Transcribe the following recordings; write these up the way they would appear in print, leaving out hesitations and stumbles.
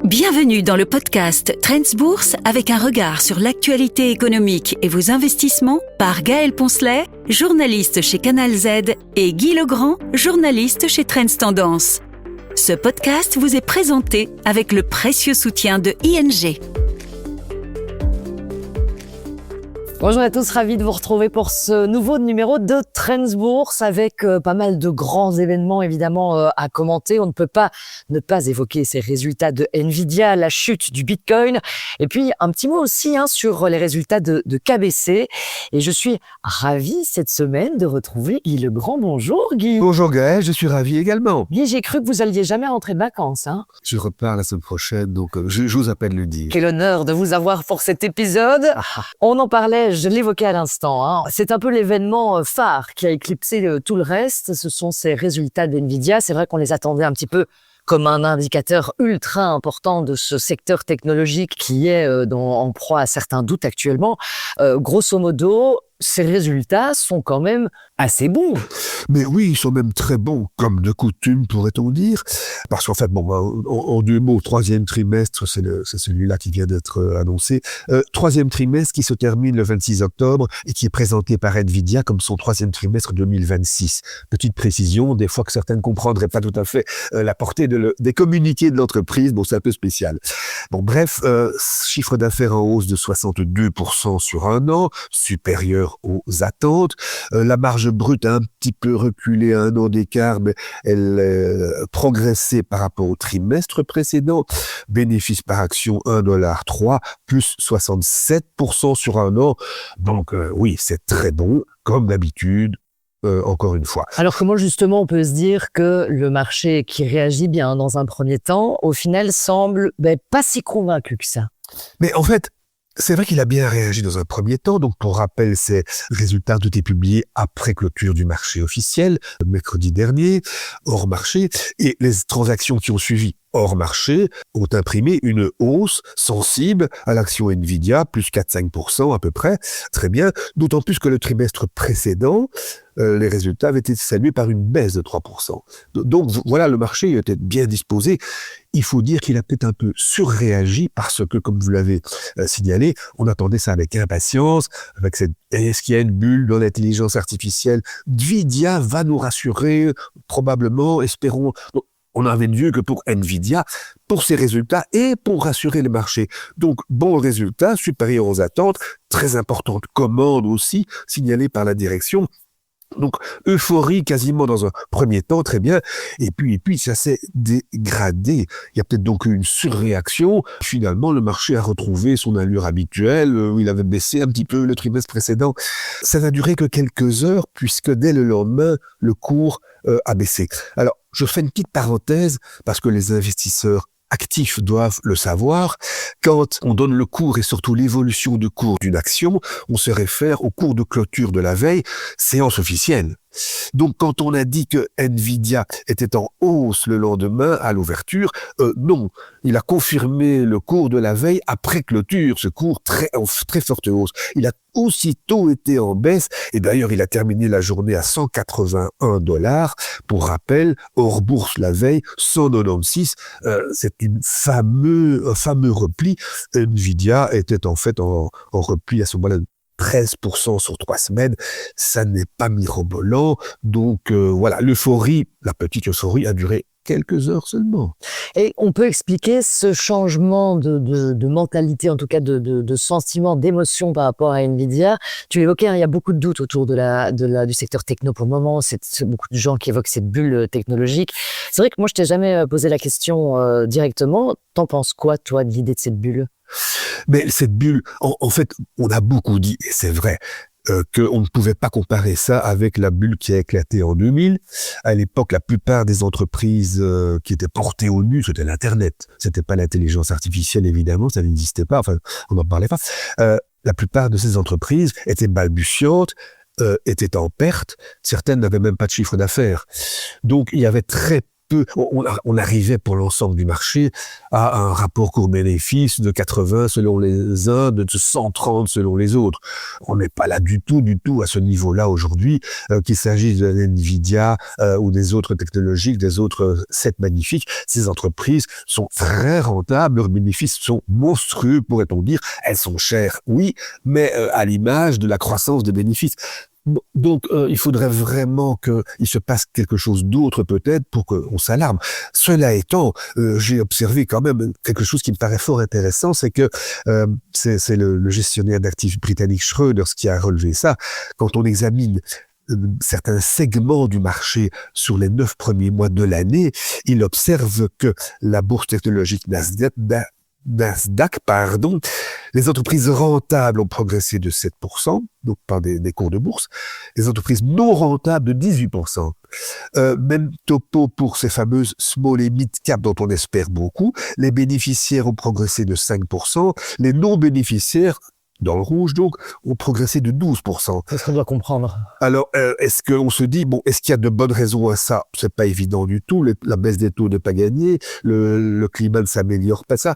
Bienvenue dans le podcast Trends Bourse avec un regard sur l'actualité économique et vos investissements par Gaël Poncelet, journaliste chez Canal Z, et Guy Legrand, journaliste chez Trends Tendance. Ce podcast vous est présenté avec le précieux soutien de ING. Bonjour à tous, ravi de vous retrouver pour ce nouveau numéro de Trends Bourse avec pas mal de grands événements évidemment à commenter. On ne peut pas ne pas évoquer ces résultats de Nvidia, la chute du Bitcoin et puis un petit mot aussi sur les résultats de KBC. Et je suis ravi cette semaine de retrouver Guy Legrand. Bonjour Guy. Bonjour Gaël, je suis ravi également. Guy, j'ai cru que vous alliez jamais rentrer de vacances. Je repars la semaine prochaine, donc j'ose à peine le dire. Quel honneur de vous avoir pour cet épisode. On en parlait. Je l'évoquais à l'instant. C'est un peu l'événement phare qui a éclipsé tout le reste. Ce sont ces résultats d'Nvidia. C'est vrai qu'on les attendait un petit peu comme un indicateur ultra important de ce secteur technologique qui est en proie à certains doutes actuellement. Grosso modo, ces résultats sont quand même assez bons. Mais oui, ils sont même très bons, comme de coutume, pourrait-on dire. Parce qu'en fait, en deux mots, troisième trimestre, c'est celui-là qui vient d'être annoncé. Troisième trimestre qui se termine le 26 octobre et qui est présenté par Nvidia comme son troisième trimestre 2026. Petite précision, des fois que certains ne comprendraient pas tout à fait la portée des communiqués de l'entreprise. Bon, c'est un peu spécial. Bon, bref, chiffre d'affaires en hausse de 62% sur un an, supérieur aux attentes. La marge brute a un petit peu reculé à un an d'écart, mais elle progressait par rapport au trimestre précédent. Bénéfice par action 1,3$, plus 67% sur un an. Donc oui, c'est très bon, comme d'habitude. Encore une fois. Alors comment justement on peut se dire que le marché qui réagit bien dans un premier temps, au final semble pas si convaincu que ça? Mais en fait, c'est vrai qu'il a bien réagi dans un premier temps. Donc, pour rappel, ces résultats ont été publiés après clôture du marché officiel, mercredi dernier, hors marché. Et les transactions qui ont suivi hors marché ont imprimé une hausse sensible à l'action Nvidia, plus 4-5% à peu près. Très bien. D'autant plus que le trimestre précédent, les résultats avaient été salués par une baisse de 3%. Donc voilà, le marché était bien disposé. Il faut dire qu'il a peut-être un peu surréagi parce que, comme vous l'avez signalé, on attendait ça avec impatience, avec est-ce qu'il y a une bulle dans l'intelligence artificielle? Nvidia va nous rassurer, probablement, espérons. Donc, on n'avait de vue que pour Nvidia, pour ses résultats et pour rassurer les marchés. Donc, bon résultat, supérieur aux attentes, très importante commande aussi, signalée par la direction. Donc, euphorie quasiment dans un premier temps, très bien. Et puis ça s'est dégradé. Il y a peut-être donc eu une surréaction. Finalement, le marché a retrouvé son allure habituelle, où il avait baissé un petit peu le trimestre précédent. Ça n'a duré que quelques heures, puisque dès le lendemain, le cours a baissé. Alors, je fais une petite parenthèse, parce que les investisseurs actifs doivent le savoir. Quand on donne le cours et surtout l'évolution de cours d'une action, on se réfère au cours de clôture de la veille, séance officielle. Donc, quand on a dit que Nvidia était en hausse le lendemain à l'ouverture, non, il a confirmé le cours de la veille après clôture, ce cours en très forte hausse. Il a aussitôt été en baisse et d'ailleurs, il a terminé la journée à $181. Pour rappel, hors bourse la veille, 196. C'est un fameux repli. Nvidia était en fait en repli à ce moment-là. 13% sur 3 semaines, ça n'est pas mirobolant. Donc voilà, la petite euphorie a duré quelques heures seulement. Et on peut expliquer ce changement de mentalité, en tout cas de sentiment, d'émotion par rapport à Nvidia. Tu l'évoquais, il y a beaucoup de doutes autour du secteur techno pour le moment. C'est beaucoup de gens qui évoquent cette bulle technologique. C'est vrai que moi, je t'ai jamais posé la question directement. T'en penses quoi, toi, de l'idée de cette bulle? Mais cette bulle, en fait, on a beaucoup dit, et c'est vrai, qu'on ne pouvait pas comparer ça avec la bulle qui a éclaté en 2000. À l'époque, la plupart des entreprises qui étaient portées au nu, c'était l'Internet. C'était pas l'intelligence artificielle, évidemment, ça n'existait pas, enfin, on n'en parlait pas. La plupart de ces entreprises étaient balbutiantes, étaient en perte, certaines n'avaient même pas de chiffre d'affaires. Donc, il y avait très peu, on arrivait pour l'ensemble du marché à un rapport court-bénéfice de 80 selon les uns, de 130 selon les autres. On n'est pas là du tout à ce niveau-là aujourd'hui, qu'il s'agisse de Nvidia ou des autres technologiques, des autres sets magnifiques. Ces entreprises sont très rentables, leurs bénéfices sont monstrueux, pourrait-on dire. Elles sont chères, oui, mais à l'image de la croissance des bénéfices. Donc, il faudrait vraiment qu'il se passe quelque chose d'autre peut-être pour qu'on s'alarme. Cela étant, j'ai observé quand même quelque chose qui me paraît fort intéressant, c'est que c'est le gestionnaire d'actifs britannique Schroders qui a relevé ça. Quand on examine certains segments du marché sur les 9 premiers mois de l'année, il observe que la bourse technologique Nasdaq, les entreprises rentables ont progressé de 7%, donc par des cours de bourse, les entreprises non rentables de 18%. Même topo pour ces fameuses small et mid cap dont on espère beaucoup, les bénéficiaires ont progressé de 5%, les non bénéficiaires, dans le rouge donc, ont progressé de 12%. C'est ce qu'on doit comprendre. Alors, est-ce qu'on se dit, est-ce qu'il y a de bonnes raisons à ça? C'est pas évident du tout. La baisse des taux n'est pas gagnée. Le climat ne s'améliore pas ça.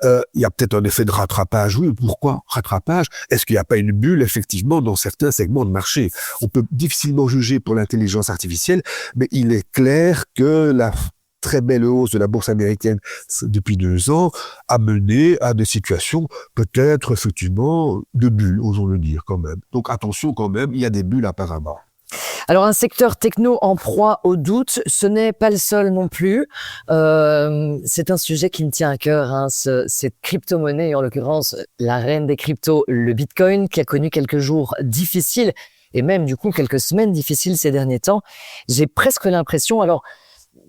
Il y a peut-être un effet de rattrapage. Oui, pourquoi rattrapage? Est-ce qu'il n'y a pas une bulle, effectivement, dans certains segments de marché? On peut difficilement juger pour l'intelligence artificielle, mais il est clair que la très belle hausse de la bourse américaine depuis 2 ans a mené à des situations peut-être effectivement de bulles, osons le dire quand même. Donc attention quand même, il y a des bulles apparemment. Alors, un secteur techno en proie au doute, ce n'est pas le seul non plus. C'est un sujet qui me tient à cœur, cette crypto-monnaie, en l'occurrence la reine des cryptos, le Bitcoin, qui a connu quelques jours difficiles et même du coup quelques semaines difficiles ces derniers temps. J'ai presque l'impression, alors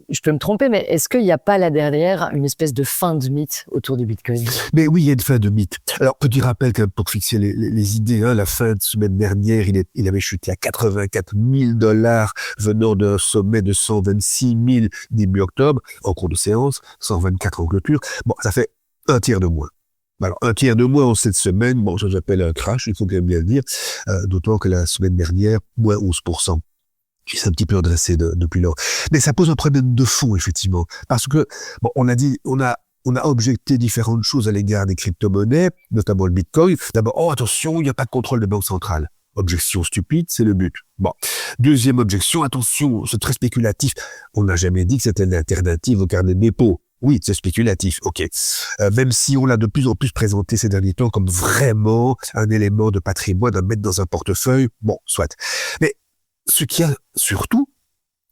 je peux me tromper, mais est-ce qu'il n'y a pas là derrière une espèce de fin de mythe autour du Bitcoin? Mais oui, il y a une fin de mythe. Alors, petit rappel quand même pour fixer les idées, la fin de semaine dernière, il avait chuté à 84 000 $ venant d'un sommet de 126 000 début octobre, en cours de séance, 124 en clôture. Bon, ça fait un tiers de moins. Alors, un tiers de moins en cette semaine, ça j'appelle un crash, il faut quand même bien le dire, d'autant que la semaine dernière, moins 11%. Qui s'est un petit peu redressé depuis lors. Mais ça pose un problème de fond, effectivement. Parce que, on a dit, on a objecté différentes choses à l'égard des crypto-monnaies, notamment le Bitcoin. D'abord, attention, il n'y a pas de contrôle de banque centrale. Objection stupide, c'est le but. Deuxième objection, attention, c'est très spéculatif. On n'a jamais dit que c'était une alternative au carnet de dépôt. Oui, c'est spéculatif, ok. Même si on l'a de plus en plus présenté ces derniers temps comme vraiment un élément de patrimoine à mettre dans un portefeuille, soit. Mais ce qu'il y a surtout,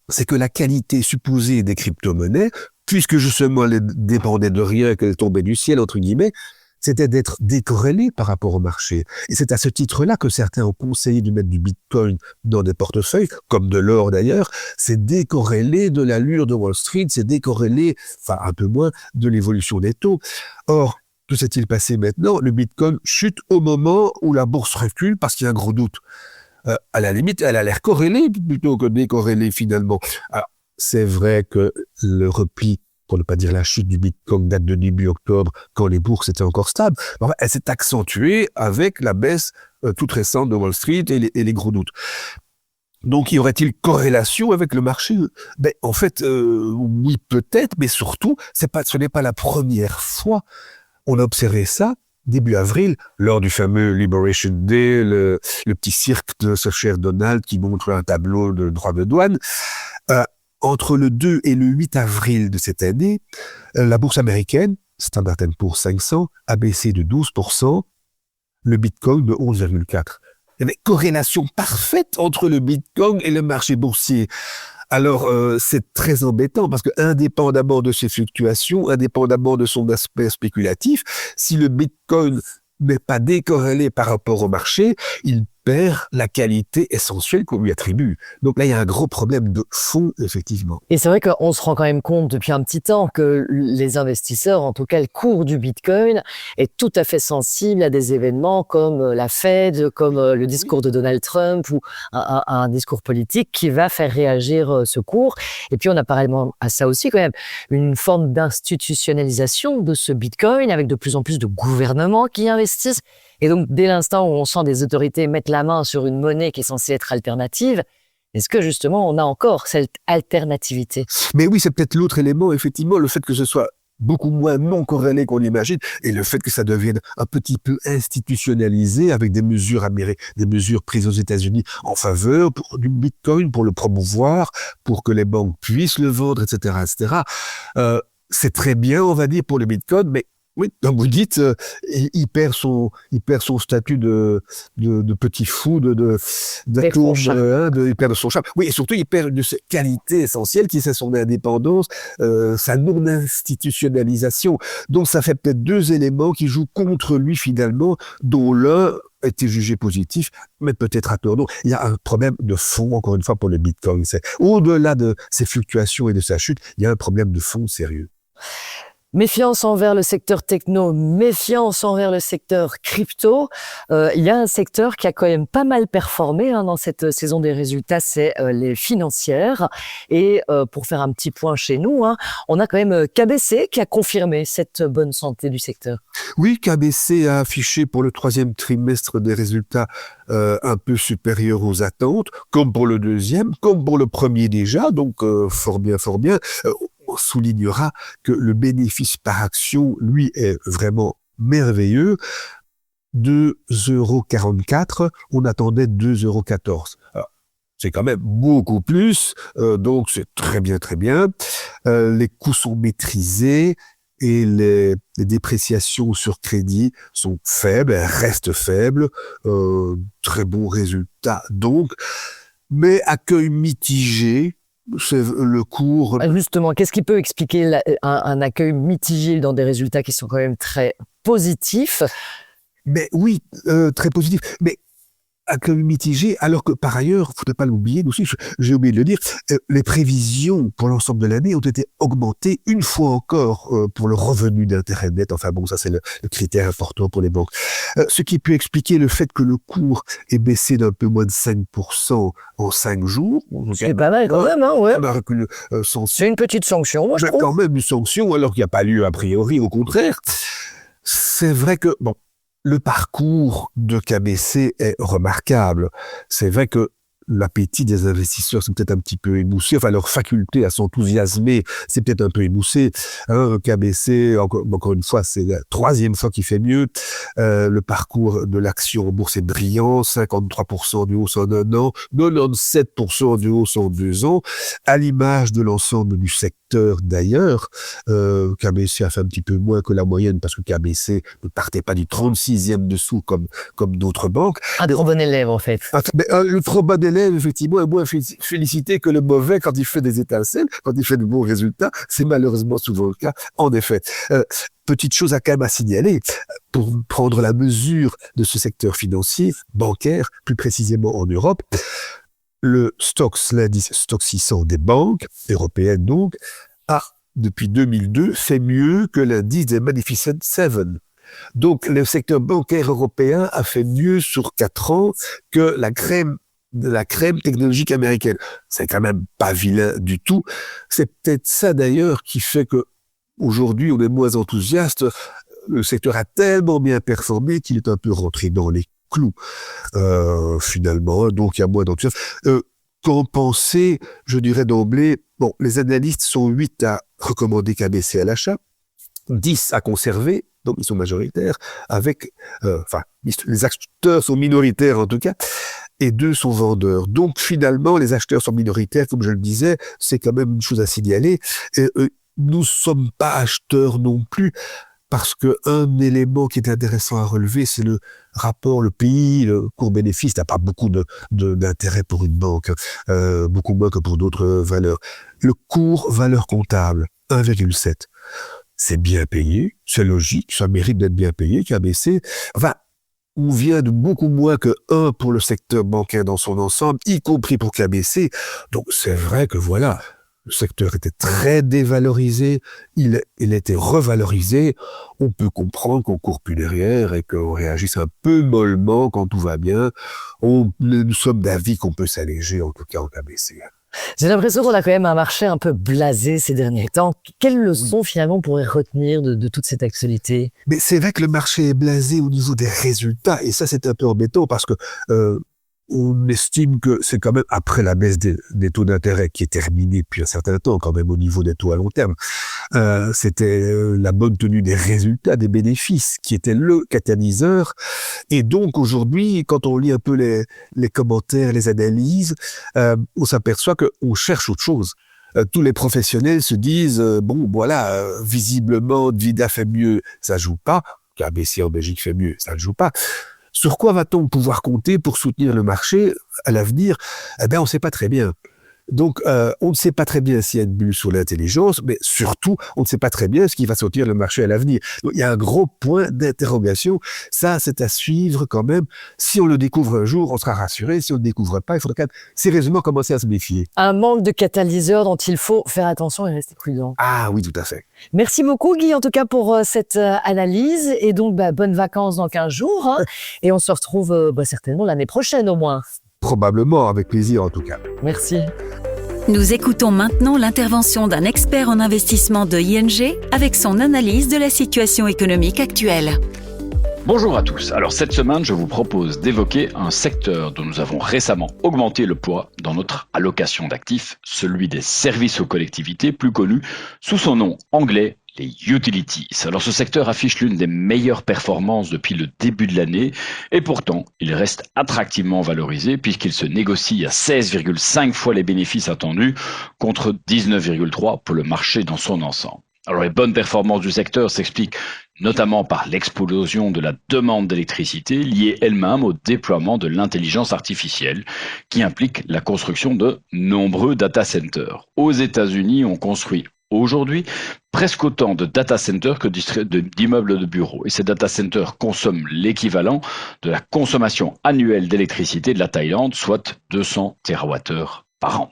c'est que la qualité supposée des crypto-monnaies, puisque justement elles dépendaient de rien, qu'elles tombaient du ciel, entre guillemets, c'était d'être décorrélées par rapport au marché. Et c'est à ce titre-là que certains ont conseillé de mettre du Bitcoin dans des portefeuilles, comme de l'or d'ailleurs. C'est décorrélé de l'allure de Wall Street, c'est décorrélé, un peu moins, de l'évolution des taux. Or, que s'est-il passé maintenant? Le Bitcoin chute au moment où la bourse recule parce qu'il y a un gros doute. À la limite, elle a l'air corrélée plutôt que décorrélée finalement. Alors, c'est vrai que le repli, pour ne pas dire la chute du Bitcoin, date de début octobre, quand les bourses étaient encore stables. Elle s'est accentuée avec la baisse toute récente de Wall Street et les gros doutes. Donc, y aurait-il corrélation avec le marché? En fait, oui, peut-être, mais surtout, ce n'est pas la première fois. On a observé ça début avril, lors du fameux Liberation Day, le petit cirque de ce cher Donald qui montre un tableau de droits de douane. Entre le 2 et le 8 avril de cette année, la bourse américaine, Standard & Poor's 500, a baissé de 12%, le Bitcoin de 11,4%. Il y avait corrélation parfaite entre le Bitcoin et le marché boursier. Alors, c'est très embêtant parce que, indépendamment de ces fluctuations, indépendamment de son aspect spéculatif, si le Bitcoin n'est pas décorrélé par rapport au marché, il perd la qualité essentielle qu'on lui attribue. Donc là, il y a un gros problème de fond, effectivement. Et c'est vrai qu'on se rend quand même compte depuis un petit temps que les investisseurs, en tout cas le cours du Bitcoin, est tout à fait sensible à des événements comme la Fed, comme le discours de Donald Trump ou un discours politique qui va faire réagir ce cours. Et puis on a parallèlement à ça aussi quand même une forme d'institutionnalisation de ce Bitcoin avec de plus en plus de gouvernements qui investissent. Et donc, dès l'instant où on sent des autorités mettre la main sur une monnaie qui est censée être alternative, Est-ce que justement on a encore cette alternativité? Mais oui, c'est peut-être l'autre élément, effectivement, le fait que ce soit beaucoup moins non corrélé qu'on l'imagine, et le fait que ça devienne un petit peu institutionnalisé avec des mesures prises aux États-Unis en faveur du Bitcoin, pour le promouvoir, pour que les banques puissent le vendre, etc., etc. C'est très bien, on va dire, pour le Bitcoin, mais oui, comme vous dites, il perd son statut de petit fou, d'atome, il perd son charme. Oui, et surtout, il perd une qualité essentielle qui c'est son indépendance, sa non-institutionnalisation. Donc, ça fait peut-être deux éléments qui jouent contre lui finalement, dont l'un a été jugé positif, mais peut-être à tort. Donc, il y a un problème de fond, encore une fois, pour le Bitcoin. C'est, au-delà de ses fluctuations et de sa chute, il y a un problème de fond sérieux. Méfiance envers le secteur techno, méfiance envers le secteur crypto. Il y a un secteur qui a quand même pas mal performé dans cette saison des résultats, c'est les financières. Et pour faire un petit point chez nous, on a quand même KBC qui a confirmé cette bonne santé du secteur. Oui, KBC a affiché pour le 3e trimestre des résultats un peu supérieurs aux attentes, comme pour le 2e, comme pour le 1er déjà, donc fort bien. On soulignera que le bénéfice par action, lui, est vraiment merveilleux. 2,44 €, on attendait 2,14 €. Alors, c'est quand même beaucoup plus, donc c'est très bien. Les coûts sont maîtrisés et les dépréciations sur crédit sont faibles, elles restent faibles. Très bon résultat donc, mais accueil mitigé. C'est le cours. Justement, qu'est-ce qui peut expliquer un accueil mitigé dans des résultats qui sont quand même très positifs? Mais oui, très positif. Mais accueil mitigé, alors que par ailleurs, faut pas l'oublier aussi, j'ai oublié de le dire, les prévisions pour l'ensemble de l'année ont été augmentées une fois encore pour le revenu d'intérêt net. Enfin bon, ça c'est le critère important pour les banques. Ce qui peut expliquer le fait que le cours ait baissé d'un peu moins de 5% en 5 jours. C'est pas mal quand même, ouais. C'est une petite sanction, moi je trouve. Quand même une sanction, alors qu'il n'y a pas lieu a priori, au contraire. C'est vrai que, bon, le parcours de KBC est remarquable. C'est vrai que l'appétit des investisseurs s'est peut-être un petit peu émoussé, enfin leur faculté à s'enthousiasmer s'est peut-être un peu émoussée. KBC, encore une fois, c'est la 3e fois qu'il fait mieux. Le parcours de l'action en bourse est brillant, 53% de hausse en 1 an, 97% de hausse en 2 ans, à l'image de l'ensemble du secteur d'ailleurs. KBC a fait un petit peu moins que la moyenne parce que KBC ne partait pas du 36e dessous comme d'autres banques. Un trop bon élève en fait. Le trop bon élève, effectivement, est moins félicité que le mauvais quand il fait des étincelles, quand il fait de bons résultats. C'est malheureusement souvent le cas, en effet. Petite chose à quand même à signaler, pour prendre la mesure de ce secteur financier, bancaire, plus précisément en Europe, le Stoxx, l'indice Stoxx 600 des banques, européennes donc, a, depuis 2002, fait mieux que l'indice des Magnificent Seven. Donc, le secteur bancaire européen a fait mieux sur 4 ans que la crème technologique américaine. C'est quand même pas vilain du tout. C'est peut-être ça d'ailleurs qui fait que aujourd'hui on est moins enthousiaste. Le secteur a tellement bien performé qu'il est un peu rentré dans les clous finalement. Donc il y a moins d'enthousiasme. Qu'en penser, je dirais d'emblée, bon, les analystes sont 8 à recommander KBC à l'achat, 10 à conserver, donc ils sont majoritaires, avec, les acheteurs sont minoritaires en tout cas, et 2 sont vendeurs. Donc finalement, les acheteurs sont minoritaires, comme je le disais, c'est quand même une chose à signaler. Et, nous sommes pas acheteurs non plus, parce que un élément qui est intéressant à relever, c'est le rapport, le PI, le cours-bénéfice n'a pas beaucoup d'intérêt pour une banque, beaucoup moins que pour d'autres valeurs. Le cours valeur comptable, 1,7. C'est bien payé, c'est logique, ça mérite d'être bien payé, KBC. Enfin, on vient de beaucoup moins que 1 pour le secteur bancaire dans son ensemble, y compris pour KBC. Donc c'est vrai que voilà, le secteur était très dévalorisé, il était revalorisé. On peut comprendre qu'on court plus derrière et qu'on réagisse un peu mollement quand tout va bien. Nous sommes d'avis qu'on peut s'alléger, en tout cas en KBC. J'ai l'impression qu'on a quand même un marché un peu blasé ces derniers temps. Quelles leçons finalement on pourrait retenir de toute cette actualité? Mais c'est vrai que le marché est blasé au niveau des résultats, et ça c'est un peu embêtant parce que on estime que c'est quand même après la baisse des taux d'intérêt qui est terminée depuis un certain temps, quand même au niveau des taux à long terme, c'était la bonne tenue des résultats, des bénéfices qui était le catalyseur. Et donc aujourd'hui, quand on lit un peu les commentaires, les analyses, on s'aperçoit qu'on cherche autre chose. Tous les professionnels se disent bon voilà, visiblement Nvidia fait mieux, ça joue pas. KBC en Belgique fait mieux, ça ne joue pas. Sur quoi va-t-on pouvoir compter pour soutenir le marché à l'avenir? Eh bien, on ne sait pas très bien. Donc, on ne sait pas très bien s'il y a une bulle sur l'intelligence, mais surtout, on ne sait pas très bien ce qui va sortir le marché à l'avenir. Donc, il y a un gros point d'interrogation. Ça, c'est à suivre quand même. Si on le découvre un jour, on sera rassuré. Si on ne le découvre pas, il faudra quand même sérieusement commencer à se méfier. Un manque de catalyseur dont il faut faire attention et rester prudent. Ah oui, tout à fait. Merci beaucoup, Guy, en tout cas, pour cette analyse. Et donc, bonnes vacances dans 15 jours. Hein. Et on se retrouve certainement l'année prochaine, au moins. Probablement, avec plaisir en tout cas. Merci. Nous écoutons maintenant l'intervention d'un expert en investissement de ING avec son analyse de la situation économique actuelle. Bonjour à tous. Alors cette semaine, je vous propose d'évoquer un secteur dont nous avons récemment augmenté le poids dans notre allocation d'actifs, celui des services aux collectivités, plus connu sous son nom anglais, les utilities. Alors ce secteur affiche l'une des meilleures performances depuis le début de l'année et pourtant il reste attractivement valorisé puisqu'il se négocie à 16,5 fois les bénéfices attendus contre 19,3 pour le marché dans son ensemble. Alors les bonnes performances du secteur s'expliquent notamment par l'explosion de la demande d'électricité liée elle-même au déploiement de l'intelligence artificielle qui implique la construction de nombreux data centers. Aux États-Unis, on construit aujourd'hui presque autant de data centers que d'immeubles de bureaux. Et ces data centers consomment l'équivalent de la consommation annuelle d'électricité de la Thaïlande, soit 200 TWh par an.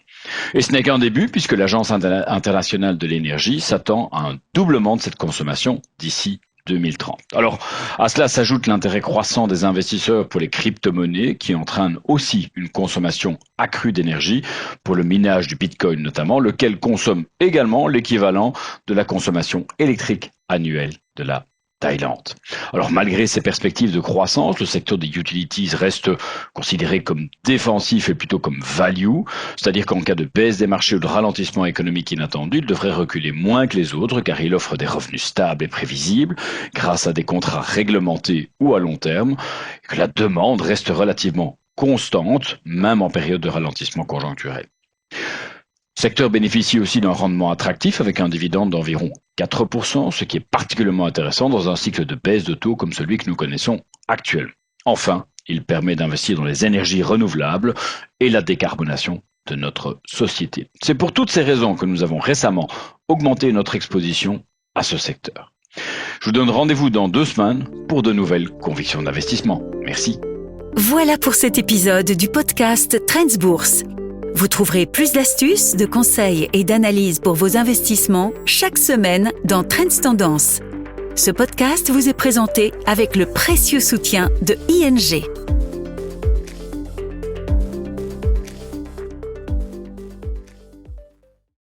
Et ce n'est qu'un début puisque l'Agence internationale de l'énergie s'attend à un doublement de cette consommation d'ici 2030. Alors, à cela s'ajoute l'intérêt croissant des investisseurs pour les crypto-monnaies qui entraînent aussi une consommation accrue d'énergie pour le minage du Bitcoin notamment, lequel consomme également l'équivalent de la consommation électrique annuelle de la Thaïlande. Alors malgré ces perspectives de croissance, le secteur des utilities reste considéré comme défensif et plutôt comme value, c'est-à-dire qu'en cas de baisse des marchés ou de ralentissement économique inattendu, il devrait reculer moins que les autres car il offre des revenus stables et prévisibles grâce à des contrats réglementés ou à long terme et que la demande reste relativement constante même en période de ralentissement conjoncturel. Le secteur bénéficie aussi d'un rendement attractif avec un dividende d'environ 4%, ce qui est particulièrement intéressant dans un cycle de baisse de taux comme celui que nous connaissons actuellement. Enfin, il permet d'investir dans les énergies renouvelables et la décarbonation de notre société. C'est pour toutes ces raisons que nous avons récemment augmenté notre exposition à ce secteur. Je vous donne rendez-vous dans 2 semaines pour de nouvelles convictions d'investissement. Merci. Voilà pour cet épisode du podcast Trends Bourse. Vous trouverez plus d'astuces, de conseils et d'analyses pour vos investissements chaque semaine dans Trends Tendance. Ce podcast vous est présenté avec le précieux soutien de ING.